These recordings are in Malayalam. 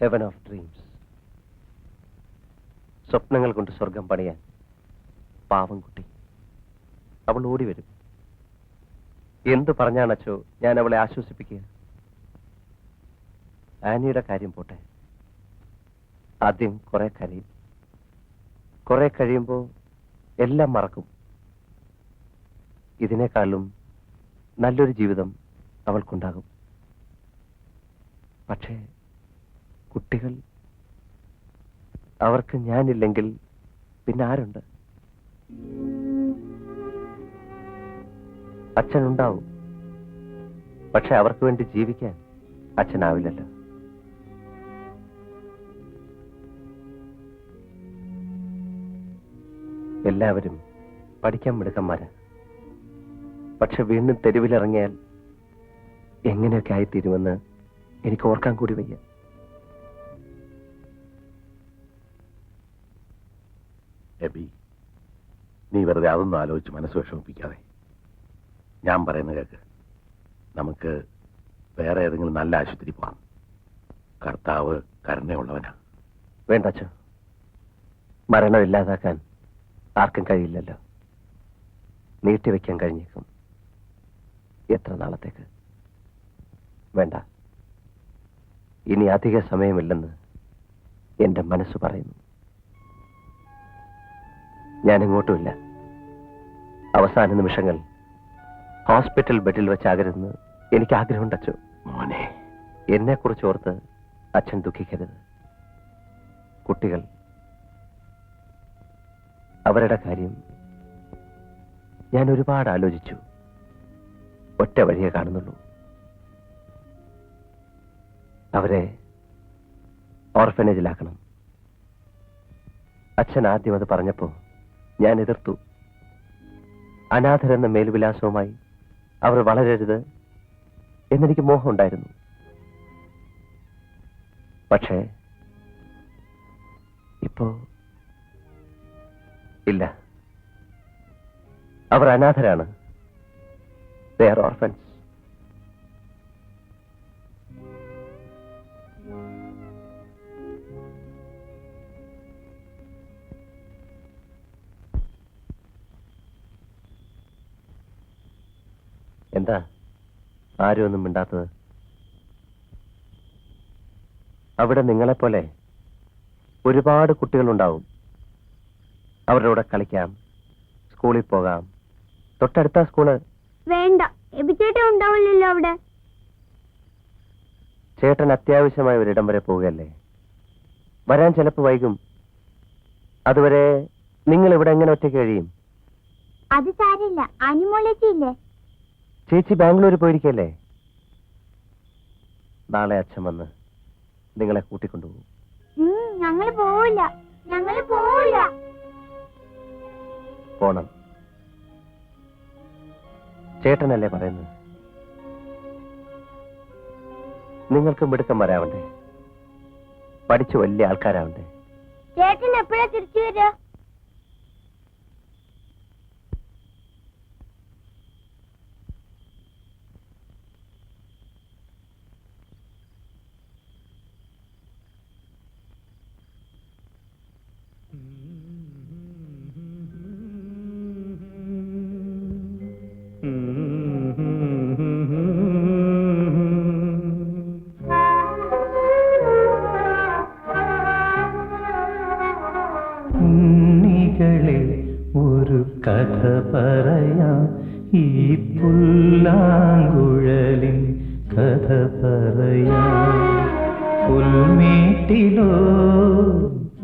Heaven of dreams. സ്വപ്നങ്ങൾ കൊണ്ട് സ്വർഗം പണിയാൻ പാവം കുട്ടി. അവൾ ഓടി വരും. എന്തു പറഞ്ഞാണച്ചോ ഞാൻ അവളെ ആശ്വസിപ്പിക്കുക? ആനിയുടെ കാര്യം പോട്ടെ, ആദ്യം കുറെ കരയും. കുറെ കഴിയുമ്പോൾ എല്ലാം മറക്കും. ഇതിനേക്കാളും നല്ലൊരു ജീവിതം അവൾക്കുണ്ടാകും. പക്ഷേ കുട്ടികൾ, അവർക്ക് ഞാനില്ലെങ്കിൽ പിന്നെ ആരുണ്ട്? അച്ഛനുണ്ടാവും, പക്ഷെ അവർക്ക് വേണ്ടി ജീവിക്കാൻ അച്ഛനാവില്ലല്ലോ. എല്ലാവരും പഠിക്കാൻ മിടുക്കന്മാരാ. പക്ഷെ വീണ്ടും തെരുവിലിറങ്ങിയാൽ എങ്ങനെയൊക്കെ ആയിത്തീരുമെന്ന് എനിക്ക് ഓർക്കാൻ കൂടി വയ്യ. എബി, നീ വെറുതെ അതൊന്നും ആലോചിച്ച് മനസ്സ് വിഷമിപ്പിക്കാതെ. ഞാൻ പറയുന്ന കേൾക്ക്. നമുക്ക് വേറെ ഏതെങ്കിലും നല്ല ആശുപത്രി പോകാം. കർത്താവ് കരുണയുള്ളവനാ. വേണ്ട അച്ഛോ, മരണം ഇല്ലാതാക്കാൻ ആർക്കും കഴിയില്ലല്ലോ. നീട്ടിവെക്കാൻ കഴിഞ്ഞേക്കും. എത്ര നാളത്തേക്ക്? വേണ്ട, ഇനി അധിക സമയമില്ലെന്ന് എന്റെ മനസ്സ് പറയുന്നു. ഞാനെങ്ങോട്ടുമില്ല. അവസാന നിമിഷങ്ങൾ ഹോസ്പിറ്റൽ ബെഡിൽ വെച്ചാകരുതെന്ന് എനിക്ക് ആഗ്രഹമുണ്ട് അച്ഛോ. മോനെ, എന്നെക്കുറിച്ച് ഓർത്ത് അച്ഛൻ ദുഃഖിക്കരുത്. കുട്ടികൾ, അവരുടെ കാര്യം ഞാൻ ഒരുപാട് ആലോചിച്ചു. ഒറ്റ വഴിയെ കാണുന്നുള്ളൂ. അവരെ ഓർഫനേജിലാക്കണം. അച്ഛൻ ആദ്യം അത് പറഞ്ഞപ്പോ ഞാൻ എതിർത്തു. അനാഥരെന്ന മേൽവിലാസവുമായി അവർ വളരരുത് എന്നെനിക്ക് മോഹമുണ്ടായിരുന്നു. പക്ഷേ ഇപ്പോ ഇല്ല. അവർ അനാഥരാണ്. They are orphans. എന്താ ആരും ഒന്നും മിണ്ടാത്തത്? അവിടെ നിങ്ങളെപ്പോലെ ഒരുപാട് കുട്ടികളുണ്ടാവും. അവരുടെ കൂടെ കളിക്കാം, സ്കൂളിൽ പോകാം. തൊട്ടടുത്ത സ്കൂള്. വേണ്ട, എബിച്ചേട്ടൻ ഉണ്ടാവില്ലല്ലോ അവിടെ. ചേട്ടൻ അത്യാവശ്യമായ ഒരിടം വരെ പോവുകയല്ലേ. വരാൻ ചിലപ്പോൾ വൈകും. അതുവരെ നിങ്ങൾ ഇവിടെ എങ്ങനെ ഒറ്റയ്ക്ക് കഴിയും? അത് സാരില്ല, അനിമോളേച്ചില്ലേ. ചേച്ചി ബാംഗ്ലൂർ പോയിരിക്കല്ലേ. നാളെ അച്ഛൻ വന്ന് നിങ്ങളെ കൂട്ടിക്കൊണ്ടുപോകും. ഞങ്ങള് പോവില്ല, ഞങ്ങള് പോവില്ല. പോണം. ചേട്ടനല്ലേ പറയുന്നത്. നിങ്ങൾക്ക് മിടുക്കന്മാരാവണ്ടേ, പഠിച്ചു വലിയ ആൾക്കാരാവണ്ടേ. ചേട്ടൻ എപ്പോഴാ തിരിച്ചു വരിക? ഒരു കഥ പറയാം, ഈ പുല്ലാങ്കുഴലിൻ കഥ പറയാം. പുൽമേട്ടിലോ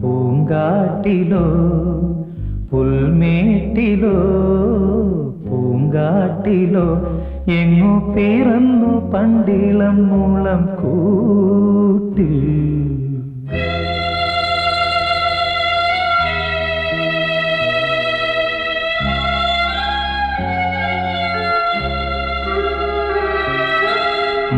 പൂങ്കാട്ടിലോ, പുൽമേട്ടിലോ പൂങ്കാട്ടിലോ, എങ്ങു പിറന്നു പണ്ടിളം മുളം കൂട്ടി.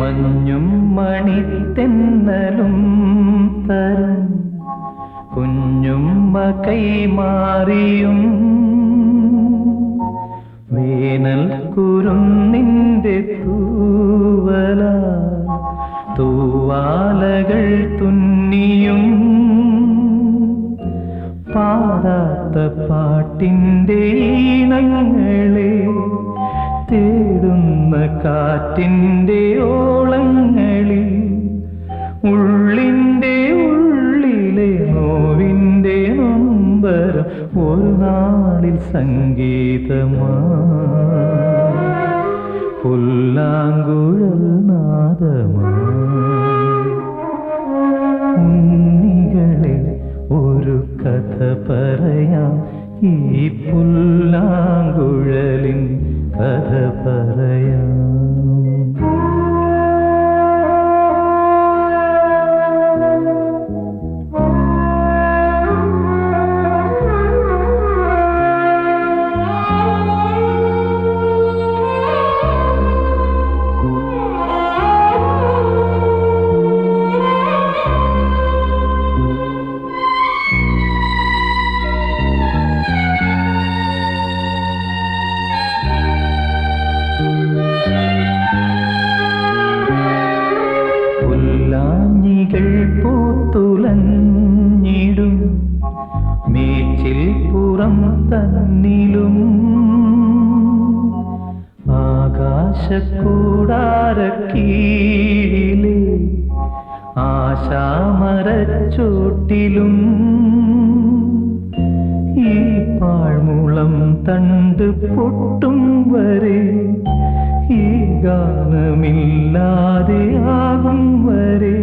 മഞ്ഞും മണിത്തെന്നലും തരും കുഞ്ഞുമ്മ കൈമാറിയും, വേനൽ കുരുന്നിന്റെ തൂവല തൂവാലകൾ തുന്നി പാടാത്ത പാട്ടിൻ്റെ ഈണങ്ങളെ തേടുന്ന കാറ്റിൻ്റെ ഓളങ്ങളിൽ ഉള്ളിൻ്റെ ഉള്ളിലെ നോവിൻ്റെ നൊമ്പരം ഒരു നാളിൽ സംഗീതമാ പുല്ലാങ്കുഴൽ നാദമാ ഉണ്ണികളെ ഒരു കഥ പറയാം ഈ പുല്ലാങ്കുഴലിൻ കഥ പറയാം പുല്ലാഞ്ഞികൾ പൂത്തുലഞ്ഞിടും മേച്ചിൽ പുറം തന്നിലും ആകാശക്കൂടാരക്കീഴിലെ ആശാമരച്ചോട്ടിലും ഈ പാഴ്മുളം തണ്ട് പൊട്ടും വരെ ഈ ഗാനമില്ലാതെ ആകും വരെ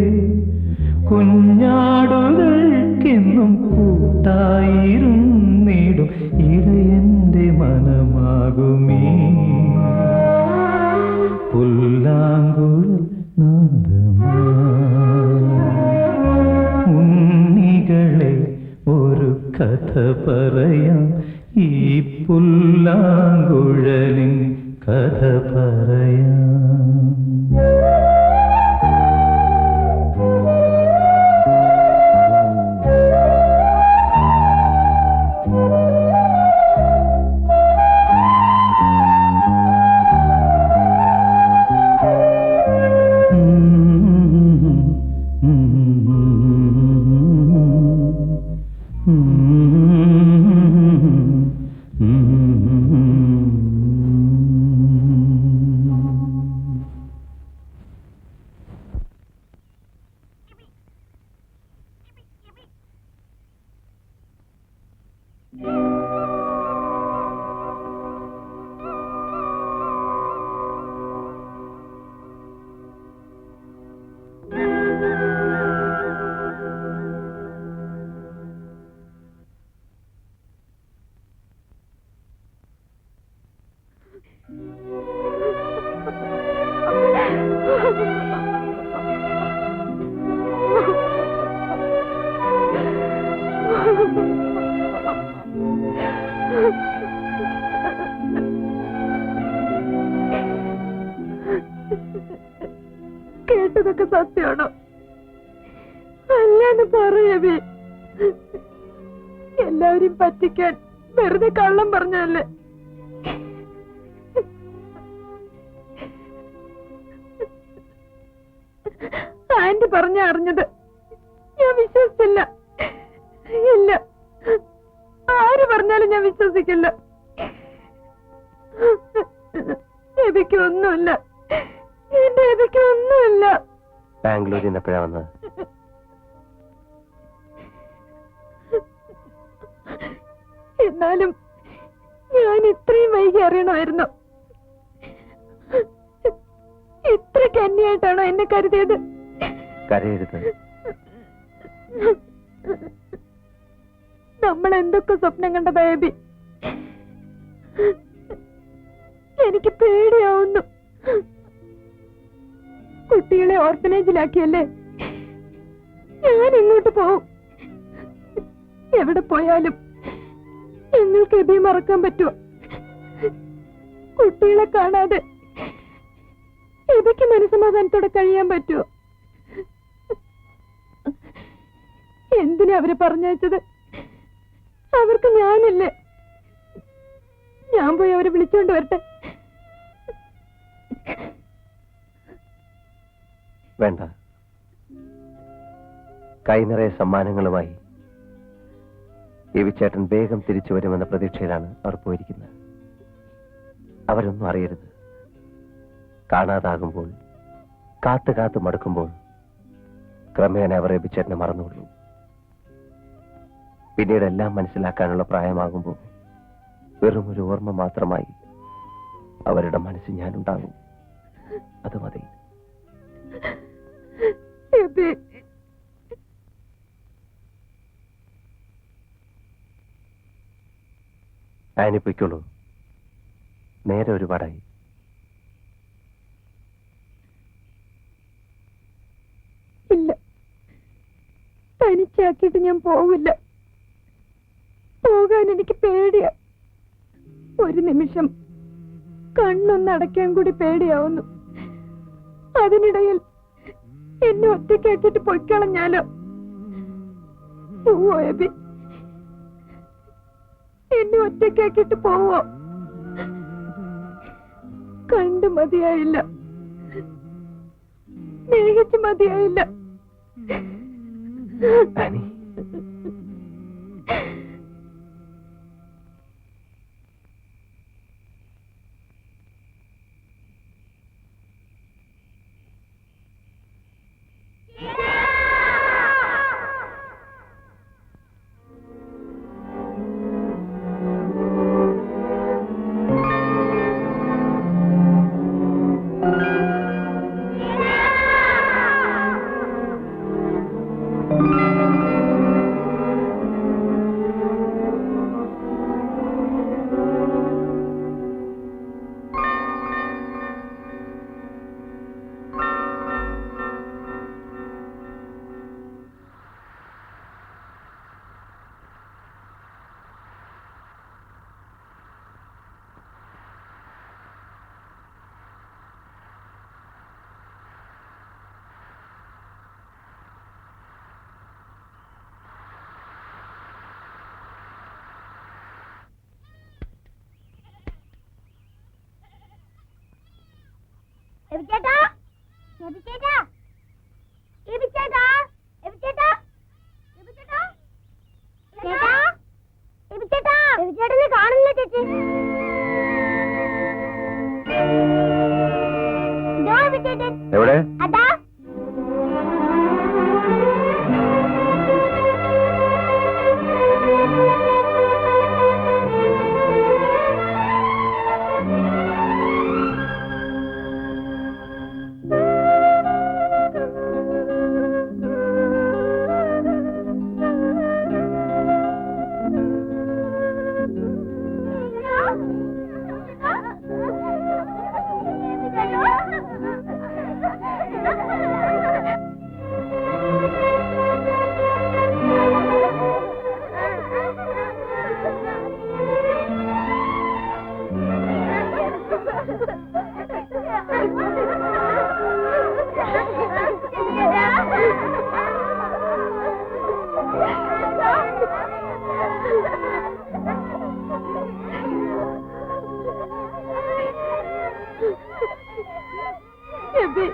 കുഞ്ഞാടുകൾക്കെന്നും കൂട്ടായിരുന്നിടും ഇടയന്റെ മനമാകുമേ പുല്ലാങ്കുഴൽ നാദമാ ഉണ്ണികളെ ഒരു കഥ പറയാം ഈ പുല്ലാങ്കുഴലിൻ കഥ പറയാം കേട്ടതൊക്കെ സത്യമാണോ? അല്ലാന്ന് പറയവേ. എല്ലാവരും പറ്റിക്കാൻ വെറുതെ കള്ളം പറഞ്ഞല്ലേ? ആന്റി പറഞ്ഞ അറിഞ്ഞത് ഞാൻ വിശ്വസിച്ചില്ല. ഇല്ല, ആര് പറഞ്ഞാലും ഞാൻ വിശ്വസിക്കില്ല. എബിക്ക് ഒന്നുമില്ല, എന്റെ എബിക്ക് ഒന്നുമില്ല. ബാംഗ്ലൂരിൽ നിന്ന് എപ്പോഴാ വന്നത്? എന്നാലും ഞാൻ ഇത്രയും വൈകി അറിയണമായിരുന്നു. ഇത്ര കന്യായിട്ടാണോ എന്നെ കരുതിയത്? കരയരുത്. നമ്മൾ എന്തൊക്കെ സ്വപ്നം കണ്ട ബേബി. എനിക്ക് പേടിയാവുന്നു. കുട്ടികളെ ഓർഫനേജിലാക്കിയല്ലേ? ഞാൻ ഇങ്ങോട്ട് പോവും. എവിടെ പോയാലും നിങ്ങൾക്ക് എബി മറക്കാൻ പറ്റുമോ? കുട്ടികളെ കാണാതെ എബിക്ക് മനസ്സമാധാനത്തോടെ കഴിയാൻ പറ്റുമോ? എന്തിനാ അവരെ പറഞ്ഞയച്ചത്? അവർക്ക് ഞാനില്ലേ? ഞാൻ പോയി അവരെ വിളിച്ചോണ്ട് വരട്ടെ. വേണ്ട. കൈ നിറയെ സമ്മാനങ്ങളുമായി എബിച്ചേട്ടൻ വേഗം തിരിച്ചു വരുമെന്ന പ്രതീക്ഷയിലാണ് അവർ പോയിരിക്കുന്നത്. അവരൊന്നും അറിയരുത്. കാണാതാകുമ്പോൾ, കാത്തു കാത്തു മടുക്കുമ്പോൾ ക്രമേണ അവർ എബിച്ചേട്ടനെ മറന്നുകൊള്ളു. പിന്നീട് എല്ലാം മനസ്സിലാക്കാനുള്ള പ്രായമാകുമ്പോൾ വെറും ഒരു ഓർമ്മ മാത്രമായി അവരുടെ മനസ്സിൽ ഞാനുണ്ടാകും. അത് മതി. എബി, ആനി പൊയ്ക്കോളൂ. നേരെ ഒരുപാടായി. ഇല്ല, തനിച്ചാക്കിയിട്ട് ഞാൻ പോവില്ല. പോകാൻ എനിക്ക് പേടിയാ. ഒരു നിമിഷം കണ്ണൊന്നടയ്ക്കാൻ കൂടി പേടിയാവുന്നു. അതിനിടയിൽ എന്നെ ഒറ്റയ്ക്കാക്കിയിട്ട് പൊയ്ക്കളഞ്ഞാലോ? പോവോ എബി? എന്നെ ഒറ്റയ്ക്കാക്കിയിട്ട് പോവോ? കണ്ടു മതിയായില്ല, സ്നേഹിച്ച് മതിയായില്ല. ആനി, എബിച്ചേട്ടാ, എബിച്ചേട്ടാ, എബിച്ചേട്ടാ, എബിച്ചേട്ടാ, എബിച്ചേട്ടാ, ചേട്ടാ, എബിച്ചേട്ടാ, എബിച്ചേട്ടനെ കാണില്ല ചേച്ചി. ഇതോ എബിച്ചേട്ടൻ. എവിടെ? അതാ. എബി,